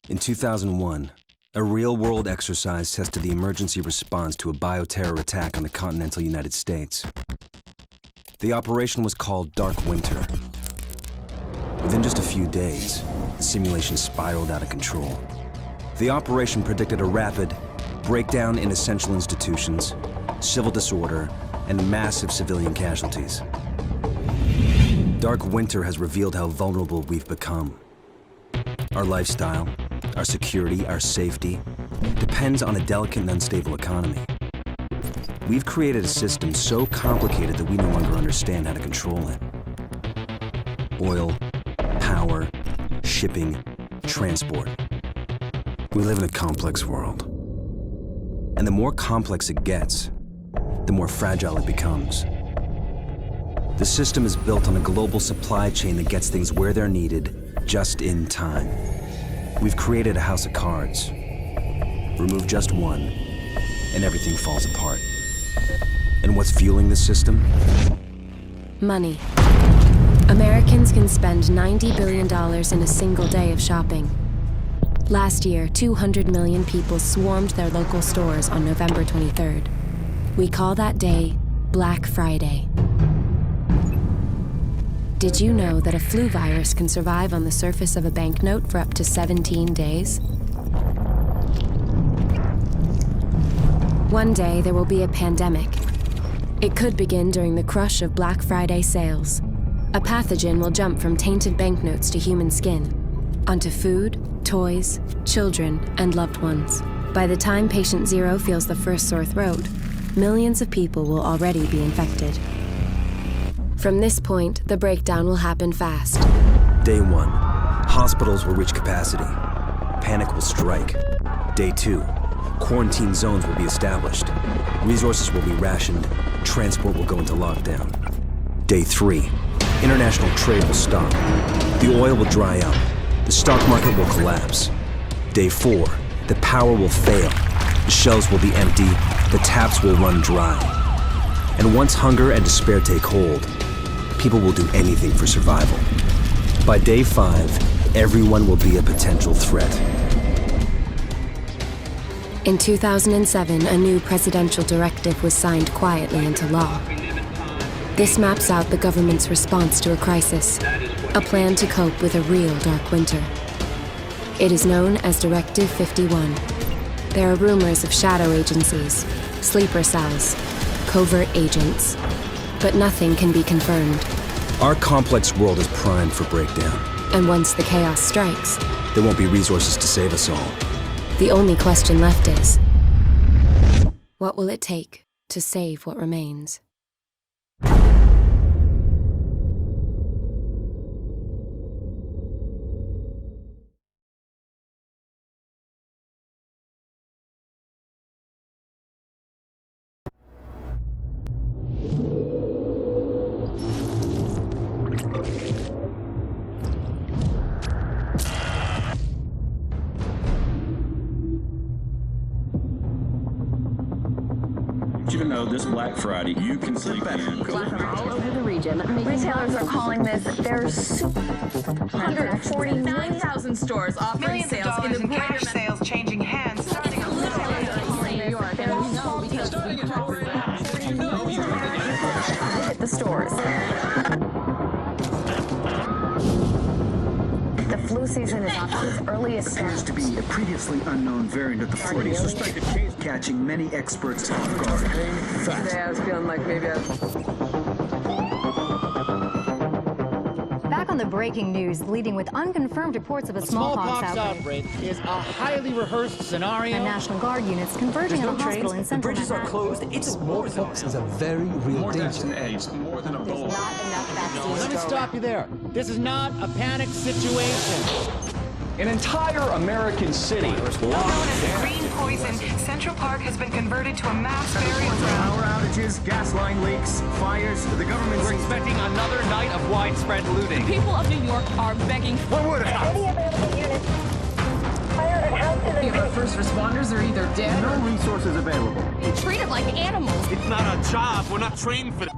In 2001, a real-world exercise tested the emergency response to a bioterror attack on the continental United States. The operation was called Dark Winter. Within just a few days, the simulation spiraled out of control. The operation predicted a rapid breakdown in essential institutions, civil disorder, and massive civilian casualties. Dark Winter has revealed how vulnerable we've become. Our lifestyle, our security, our safety depends on a delicate and unstable economy. We've created a system so complicated that we no longer understand how to control it. Oil, power, shipping, transport. We live in a complex world. And the more complex it gets, the more fragile it becomes. The system is built on a global supply chain that gets things where they're needed, just in time. We've created a house of cards. Remove just one, and everything falls apart. And what's fueling the system? Money. Americans can spend $90 billion in a single day of shopping. Last year, 200 million people swarmed their local stores on November 23rd. We call that day Black Friday. Did you know that a flu virus can survive on the surface of a banknote for up to 17 days? One day, there will be a pandemic. It could begin during the crush of Black Friday sales. A pathogen will jump from tainted banknotes to human skin, onto food, toys, children, and loved ones. By the time patient zero feels the first sore throat, millions of people will already be infected. From this point, the breakdown will happen fast. Day 1, hospitals will reach capacity. Panic will strike. Day 2, quarantine zones will be established. Resources will be rationed. Transport will go into lockdown. Day 3, international trade will stop. The oil will dry up. The stock market will collapse. Day 4, the power will fail. The shelves will be empty. The taps will run dry. And once hunger and despair take hold, people will do anything for survival. By day 5, everyone will be a potential threat. In 2007, a new presidential directive was signed quietly into law. This maps out the government's response to a crisis, a plan to cope with a real dark winter. It is known as Directive 51. There are rumors of shadow agencies, sleeper cells, covert agents, but nothing can be confirmed. Our complex world is primed for breakdown. And once the chaos strikes, there won't be resources to save us all. The only question left is, what will it take to save what remains? You know, this Black Friday, you can sleep in. All over the region. Retailers are calling this their 149,000 stores offering sales in the cash sales changing hands. New York. Hit the stores. The flu season is off to its earliest start. Appears to be a previously unknown variant of the flu, suspected case catching many experts off guard. Today I was feeling like maybe Back on the breaking news, leading with unconfirmed reports of a smallpox outbreak is a highly rehearsed scenario. And National Guard units converging on a hospital in central Bridges are closed. It's smallpox is a very real danger. It's more than a There's bowl. not enough vaccines. Let me stop you there. This is not a panic situation. An entire American city locked Known as the down. green poison, Central Park has been converted to a mass burial ground. Power outages, gas line leaks, fires. The government's Expecting another night of widespread looting. people of New York are begging. What would it have? Any available units. Fire and health to the our first responders are either dead No resources available. or treated like animals. It's not a job. We're not trained for that.